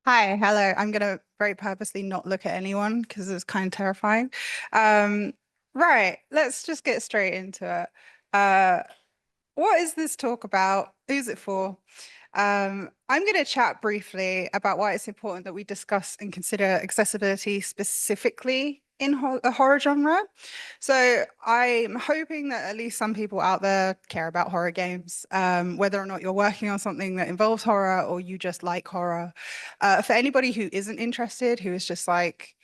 Hi, hello. I'm gonna very purposely not look at anyone because it's kind of terrifying. Um, right, let's just get straight into it. What is this talk about? Who's it for? I'm going to chat briefly about why it's important that we discuss and consider accessibility specifically in the horror genre. So I'm hoping that at least some people out there care about horror games, whether or not you're working on something that involves horror or you just like horror. For anybody who isn't interested, who is just like,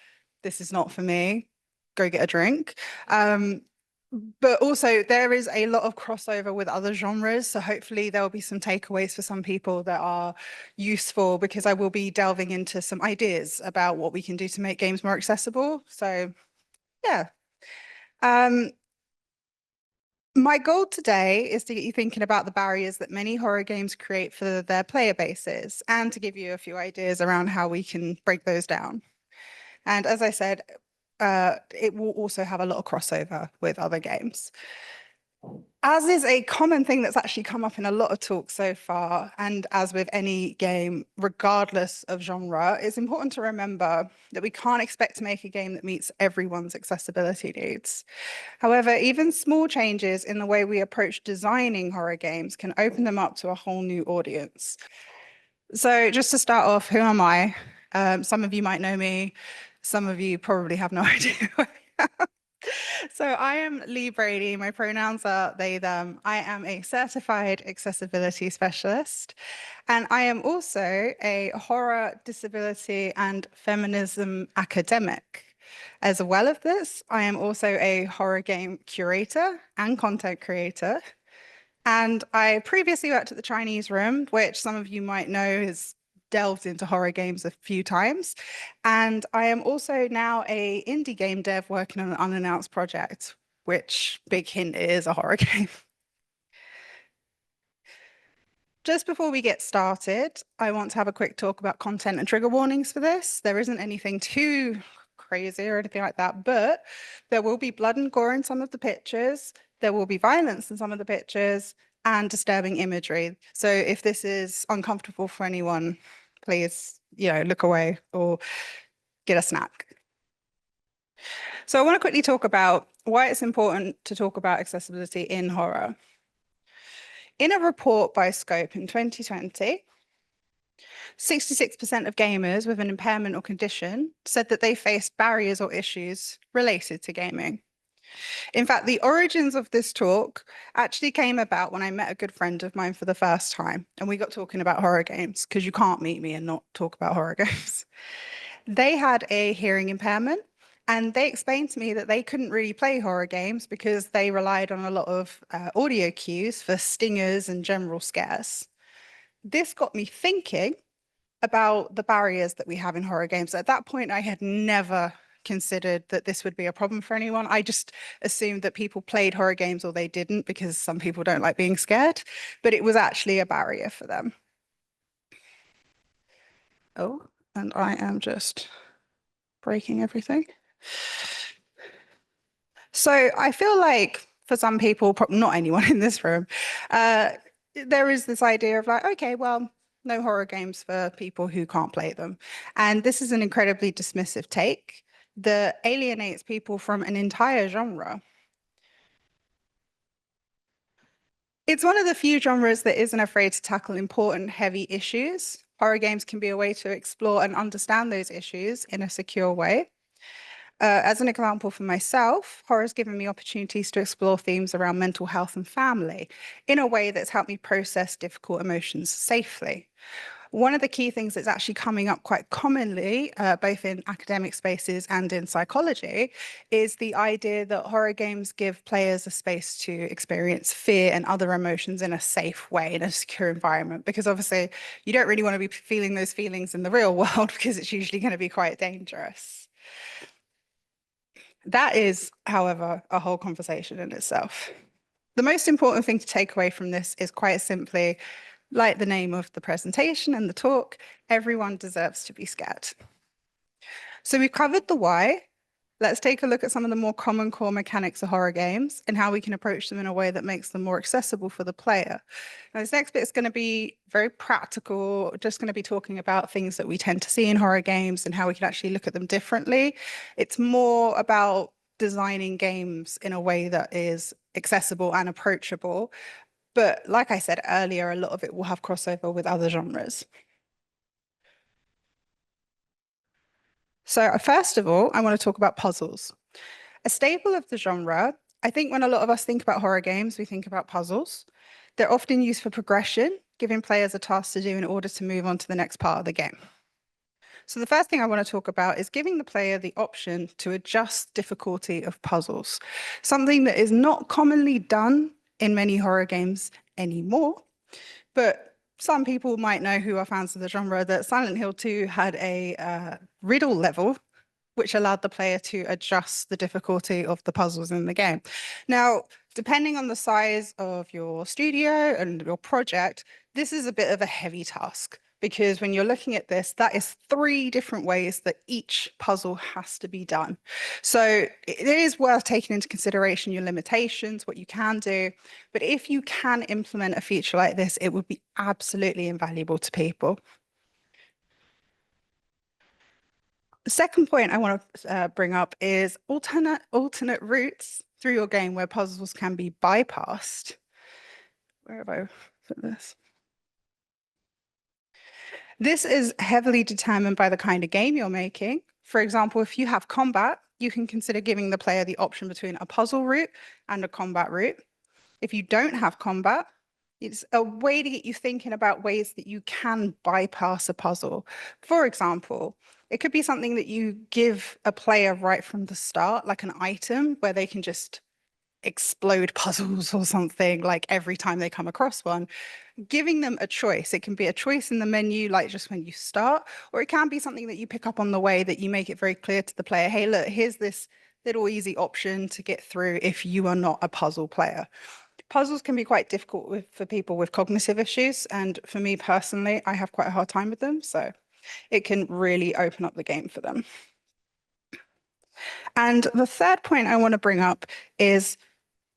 this is not for me, go get a drink. But also there is a lot of crossover with other genres. So hopefully there will be some takeaways for some people that are useful because I will be delving into some ideas about what we can do to make games more accessible. So yeah. Um, my goal today is to get you thinking about the barriers that many horror games create for their player bases and to give you a few ideas around how we can break those down. And as I said, it will also have a lot of crossover with other games. As is a common thing that's actually come up in a lot of talks so far, and as with any game, regardless of genre, it's important to remember that we can't expect to make a game that meets everyone's accessibility needs. However, even small changes in the way we approach designing horror games can open them up to a whole new audience. So just to start off, who am I? Some of you might know me. Some of you probably have no idea who I am. So I am Lee Brady. My pronouns are they, them. I am a certified accessibility specialist, and I am also a horror, disability, and feminism academic. As well as this, I am also a horror game curator and content creator. And I previously worked at the Chinese Room, which some of you might know has delved into horror games a few times. And I am also now a indie game dev working on an unannounced project, which, big hint, is a horror game. Just before we get started, I want to have a quick talk about content and trigger warnings for this. There isn't anything too crazy or anything like that, but there will be blood and gore in some of the pictures. There will be violence in some of the pictures and disturbing imagery. So if this is uncomfortable for anyone, please, look away or get a snack. So I want to quickly talk about why it's important to talk about accessibility in horror. In a report by Scope in 2020, 66% of gamers with an impairment or condition said that they faced barriers or issues related to gaming. In fact, the origins of this talk actually came about when I met a good friend of mine for the first time, and we got talking about horror games because you can't meet me and not talk about horror games. They had a hearing impairment, and they explained to me that they couldn't really play horror games because they relied on a lot of audio cues for stingers and general scares. This got me thinking about the barriers that we have in horror games. At that point, I had never considered that this would be a problem for anyone. I just assumed that people played horror games or they didn't because some people don't like being scared, but it was actually a barrier for them. Oh, and I am just breaking everything. So I feel like for some people, not anyone in this room, uh, there is this idea of like, okay, well, no horror games for people who can't play them. And this is an incredibly dismissive take that alienates people from an entire genre. It's one of the few genres that isn't afraid to tackle important, heavy issues. Horror games can be a way to explore and understand those issues in a secure way. As an example for myself, horror has given me opportunities to explore themes around mental health and family in a way that's helped me process difficult emotions safely. One of the key things that's actually coming up quite commonly, both in academic spaces and in psychology, is the idea that horror games give players a space to experience fear and other emotions in a safe way, in a secure environment. Because obviously, you don't really want to be feeling those feelings in the real world because it's usually going to be quite dangerous. That is, however, a whole conversation in itself. The most important thing to take away from this is quite simply, like the name of the presentation and the talk, everyone deserves to be scared. So we've covered the why, Let's take a look at some of the more common core mechanics of horror games and how we can approach them in a way that makes them more accessible for the player. Now, this next bit is going to be very practical, just going to be talking about things that we tend to see in horror games and how we can actually look at them differently. It's more about designing games in a way that is accessible and approachable. But like I said earlier, a lot of it will have crossover with other genres. So first of all, I want to talk about puzzles. A staple of the genre, I think when a lot of us think about horror games, we think about puzzles. They're often used for progression, giving players a task to do in order to move on to the next part of the game. So the first thing I want to talk about is giving the player the option to adjust difficulty of puzzles, something that is not commonly done in many horror games anymore. But some people might know who are fans of the genre that Silent Hill 2 had a riddle level which allowed the player to adjust the difficulty of the puzzles in the game. Now, depending on the size of your studio and your project, this is a bit of a heavy task because when you're looking at this, that is 3 different ways that each puzzle has to be done. So it is worth taking into consideration your limitations, what you can do. But if you can implement a feature like this, it would be absolutely invaluable to people. The second point I want to bring up is alternate routes through your game where puzzles can be bypassed. Where have I put this? This is heavily determined by the kind of game you're making. For example, if you have combat, you can consider giving the player the option between a puzzle route and a combat route. If you don't have combat, it's a way to get you thinking about ways that you can bypass a puzzle. For example, it could be something that you give a player right from the start, like an item where they can just explode puzzles or something like every time they come across one. Giving them a choice. It can be a choice in the menu, like just when you start, or it can be something that you pick up on the way that you make it very clear to the player, hey, look, here's this little easy option to get through if you are not a puzzle player. Puzzles can be quite difficult for people with cognitive issues. And for me personally, I have quite a hard time with them. So it can really open up the game for them. And the third point I want to bring up is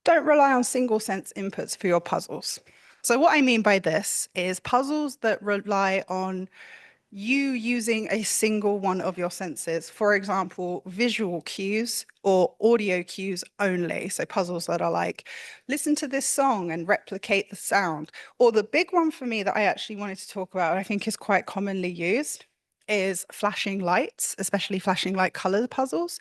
don't rely on single sense inputs for your puzzles. So what I mean by this is puzzles that rely on you using a single one of your senses, for example, visual cues or audio cues only. So puzzles that are like, listen to this song and replicate the sound. Or the big one for me that I actually wanted to talk about, I think is quite commonly used, is flashing lights, especially flashing light color puzzles.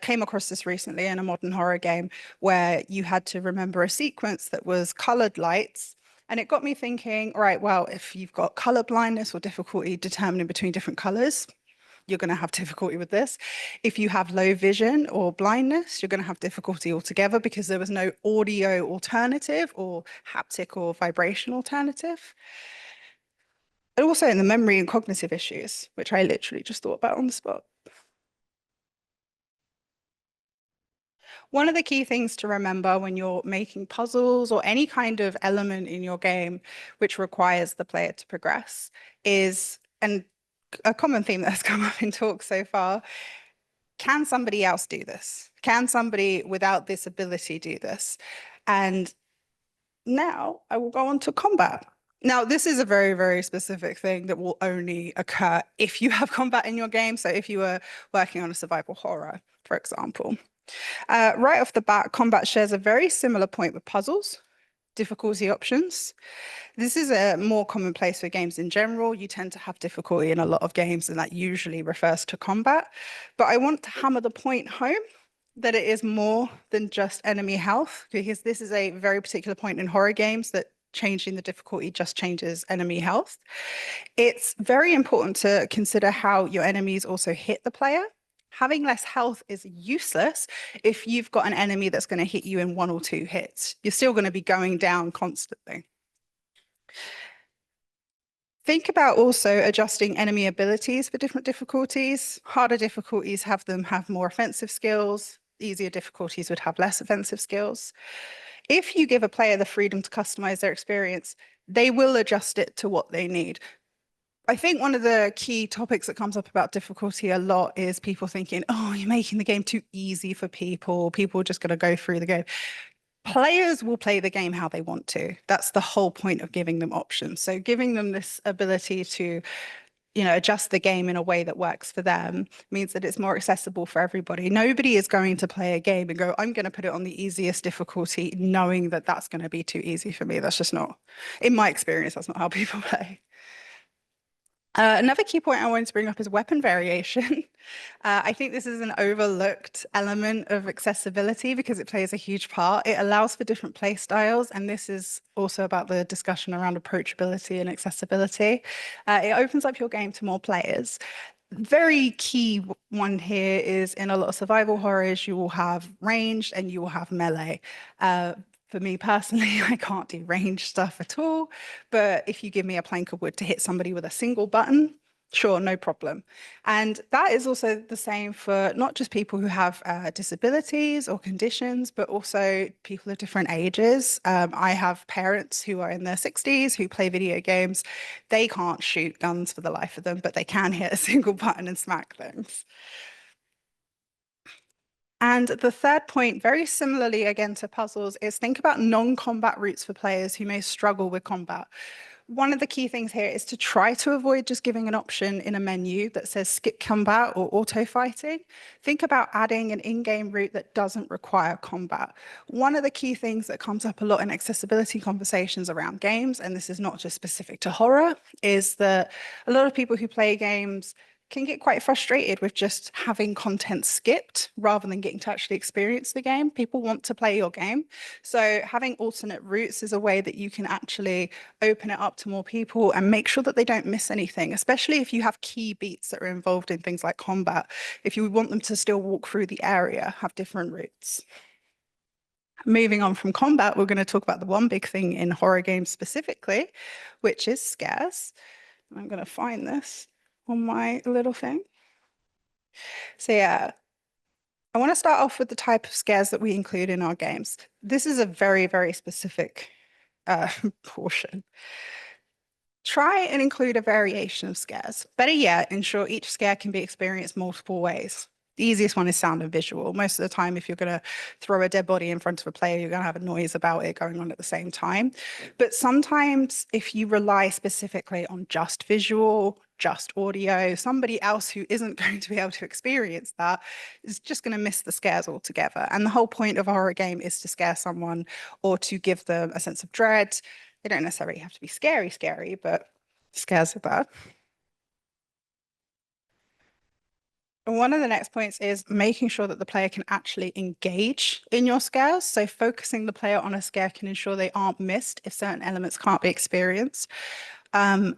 Came across this recently in a modern horror game where you had to remember a sequence that was colored lights. And it got me thinking, all right, well, if you've got color blindness or difficulty determining between different colors, you're going to have difficulty with this. If you have low vision or blindness, you're going to have difficulty altogether because there was no audio alternative or haptic or vibration alternative. And also in the memory and cognitive issues, which I literally just thought about on the spot. One of the key things to remember when you're making puzzles or any kind of element in your game which requires the player to progress is, and a common theme that's come up in talks so far, can somebody else do this? Can somebody without this ability do this? And now I will go on to combat. Now, this is a very, very specific thing that will only occur if you have combat in your game. So if you were working on a survival horror, for example. Right off the bat, combat shares a very similar point with puzzles, difficulty options. This is a more commonplace for games in general. You tend to have difficulty in a lot of games, and that usually refers to combat. But I want to hammer the point home that it is more than just enemy health, because this is a very particular point in horror games that changing the difficulty just changes enemy health. It's very important to consider how your enemies also hit the player. Having less health is useless if you've got an enemy that's going to hit you in 1 or 2 hits. You're still going to be going down constantly. Think about also adjusting enemy abilities for different difficulties. Harder difficulties have more offensive skills. Easier difficulties would have less offensive skills. If you give a player the freedom to customize their experience, they will adjust it to what they need. I think one of the key topics that comes up about difficulty a lot is people thinking, oh, you're making the game too easy for people. People are just going to go through the game. Players will play the game how they want to. That's the whole point of giving them options. So giving them this ability to, adjust the game in a way that works for them means that it's more accessible for everybody. Nobody is going to play a game and go, I'm going to put it on the easiest difficulty, knowing that that's going to be too easy for me. That's just not, in my experience, that's not how people play. Another key point I wanted to bring up is weapon variation. I think this is an overlooked element of accessibility because it plays a huge part. It allows for different play styles, and this is also about the discussion around approachability and accessibility. It opens up your game to more players. Very key one here is in a lot of survival horrors, you will have ranged and you will have melee. For me personally, I can't do range stuff at all. But if you give me a plank of wood to hit somebody with a single button, sure, no problem. And that is also the same for not just people who have disabilities or conditions, but also people of different ages. I have parents who are in their 60s who play video games. They can't shoot guns for the life of them, but they can hit a single button and smack things. And the third point, very similarly again to puzzles, is think about non-combat routes for players who may struggle with combat. One of the key things here is to try to avoid just giving an option in a menu that says skip combat or auto fighting. Think about adding an in-game route that doesn't require combat. One of the key things that comes up a lot in accessibility conversations around games, and this is not just specific to horror, is that a lot of people who play games can get quite frustrated with just having content skipped rather than getting to actually experience the game. People want to play your game. So having alternate routes is a way that you can actually open it up to more people and make sure that they don't miss anything, especially if you have key beats that are involved in things like combat. If you want them to still walk through the area, have different routes. Moving on from combat, we're going to talk about the one big thing in horror games specifically, which is scares. I'm going to find this on my little thing. So yeah, I want to start off with the type of scares that we include in our games. This is a very, very specific portion. Try and include a variation of scares. Better yet, ensure each scare can be experienced multiple ways. The easiest one is sound and visual. Most of the time, if you're going to throw a dead body in front of a player, you're going to have a noise about it going on at the same time. But sometimes, if you rely specifically on just visual, just audio, somebody else who isn't going to be able to experience that is just going to miss the scares altogether. And the whole point of a horror game is to scare someone or to give them a sense of dread. They don't necessarily have to be scary, scary, but scares are bad. And one of the next points is making sure that the player can actually engage in your scares. So focusing the player on a scare can ensure they aren't missed if certain elements can't be experienced. Um,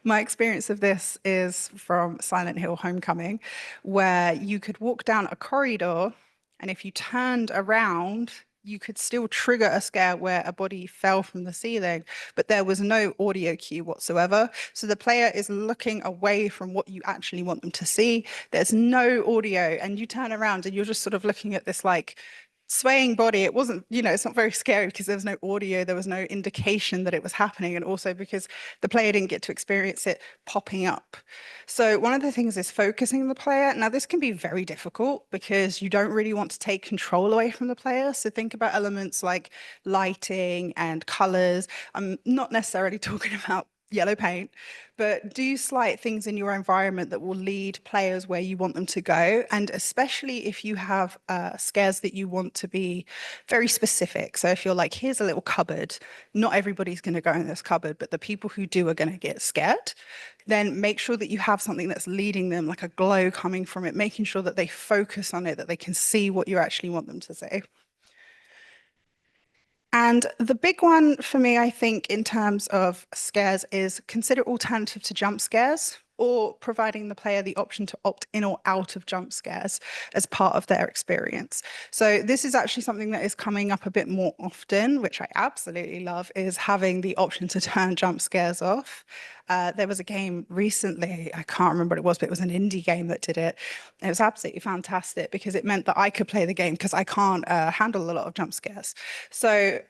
my experience of this is from Silent Hill Homecoming, where you could walk down a corridor, and if you turned around, you could still trigger a scare where a body fell from the ceiling, but there was no audio cue whatsoever. So the player is looking away from what you actually want them to see. There's no audio, and you turn around and you're just sort of looking at this like swaying body. It wasn't, it's not very scary because there was no audio, there was no indication that it was happening, and also because the player didn't get to experience it popping up. So one of the things is focusing the player. Now, this can be very difficult because you don't really want to take control away from the player. So think about elements like lighting and colors. I'm not necessarily talking about yellow paint, but do slight things in your environment that will lead players where you want them to go. And especially if you have scares that you want to be very specific. So if you're like, here's a little cupboard, not everybody's going to go in this cupboard, but the people who do are going to get scared. Then make sure that you have something that's leading them, like a glow coming from it, making sure that they focus on it, that they can see what you actually want them to see. And the big one for me, I think, in terms of scares is consider alternative to jump scares or providing the player the option to opt in or out of jump scares as part of their experience. So this is actually something that is coming up a bit more often, which I absolutely love, is having the option to turn jump scares off. There was a game recently, I can't remember what it was, but it was an indie game that did it. It was absolutely fantastic because it meant that I could play the game because I can't handle a lot of jump scares. So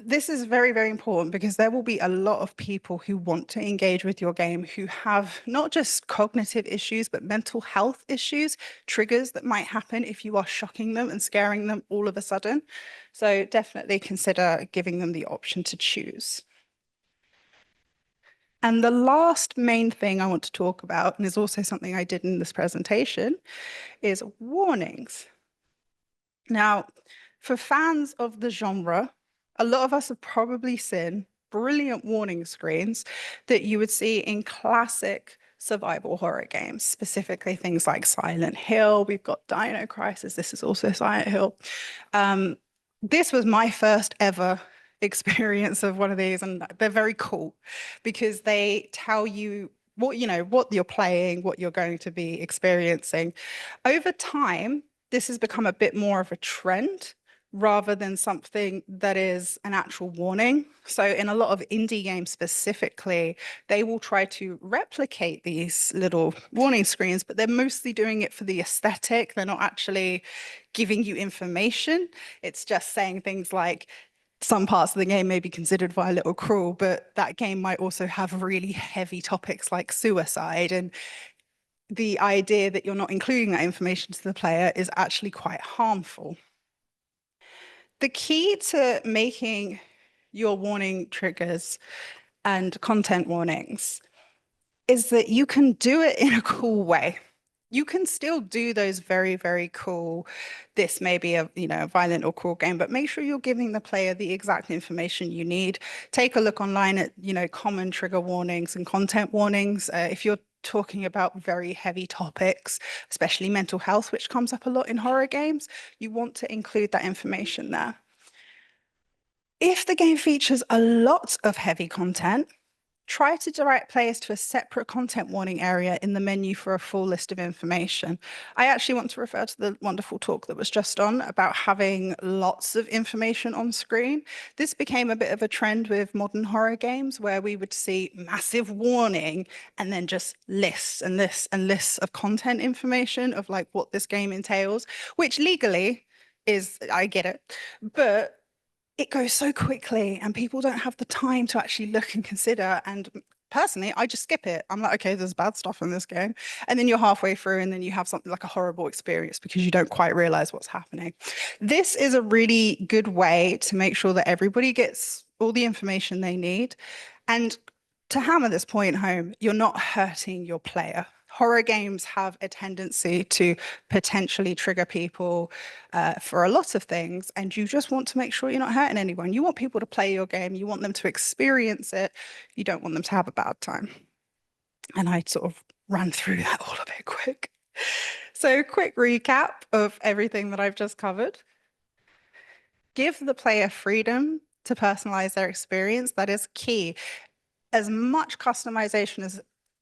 This is very, very important because there will be a lot of people who want to engage with your game who have not just cognitive issues, but mental health issues, triggers that might happen if you are shocking them and scaring them all of a sudden. So definitely consider giving them the option to choose. And the last main thing I want to talk about, and is also something I did in this presentation, is warnings. Now, for fans of the genre, a lot of us have probably seen brilliant warning screens that you would see in classic survival horror games, specifically things like Silent Hill. We've got Dino Crisis. This is also Silent Hill. Um, this was my first ever experience of one of these, and they're very cool because they tell you what you're playing, what you're going to be experiencing. Over time, this has become a bit more of a trend rather than something that is an actual warning. So in a lot of indie games specifically, they will try to replicate these little warning screens, but they're mostly doing it for the aesthetic. They're not actually giving you information. It's just saying things like, some parts of the game may be considered violent or cruel, but that game might also have really heavy topics like suicide. And the idea that you're not including that information to the player is actually quite harmful. The key to making your warning triggers and content warnings is that you can do it in a cool way. You can still do those very, very cool, this may be a violent or cruel game, but make sure you're giving the player the exact information you need. Take a look online at common trigger warnings and content warnings. If you're talking about very heavy topics, especially mental health, which comes up a lot in horror games, you want to include that information there. If the game features a lot of heavy content, try to direct players to a separate content warning area in the menu for a full list of information. I actually want to refer to the wonderful talk that was just on about having lots of information on screen. This became a bit of a trend with modern horror games where we would see massive warning and then just lists and lists and lists of content information of like what this game entails, which legally is, I get it, but it goes so quickly and people don't have the time to actually look and consider. And personally, I just skip it. I'm like, okay, there's bad stuff in this game. And then you're halfway through and then you have something like a horrible experience because you don't quite realize what's happening. This is a really good way to make sure that everybody gets all the information they need. And to hammer this point home, you're not hurting your player. Horror games have a tendency to potentially trigger people for a lot of things, and you just want to make sure you're not hurting anyone. You want people to play your game, you want them to experience it, you don't want them to have a bad time. And I sort of ran through that all a bit quick. So, quick recap of everything that I've just covered. Give the player freedom to personalize their experience. That is key. As much customization as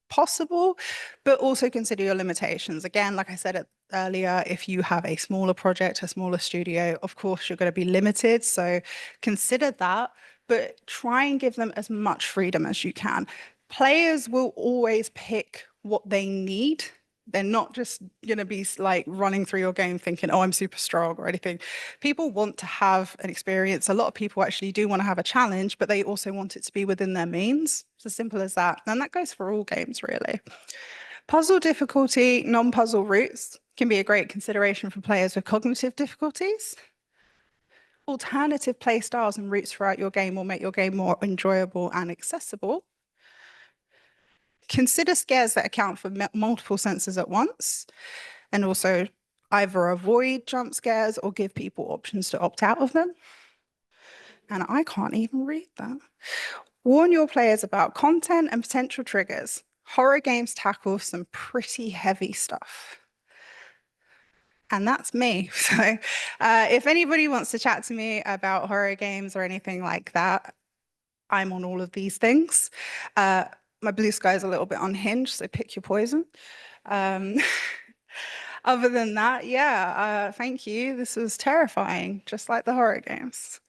possible, but also consider your limitations. Again, like I said earlier, if you have a smaller project, a smaller studio, of course, you're going to be limited. So consider that, but try and give them as much freedom as you can. Players will always pick what they need. They're not just going to be like running through your game thinking, oh, I'm super strong or anything. People want to have an experience. A lot of people actually do want to have a challenge, but they also want it to be within their means. It's as simple as that. And that goes for all games, really. Puzzle difficulty, non-puzzle routes can be a great consideration for players with cognitive difficulties. Alternative play styles and routes throughout your game will make your game more enjoyable and accessible. Consider scares that account for multiple senses at once, and also either avoid jump scares or give people options to opt out of them. And I can't even read that. Warn your players about content and potential triggers. Horror games tackle some pretty heavy stuff. And that's me. So if anybody wants to chat to me about horror games or anything like that, I'm on all of these things. My blue sky is a little bit unhinged, so pick your poison. Um, other than that, yeah, thank you. This was terrifying, just like the horror games.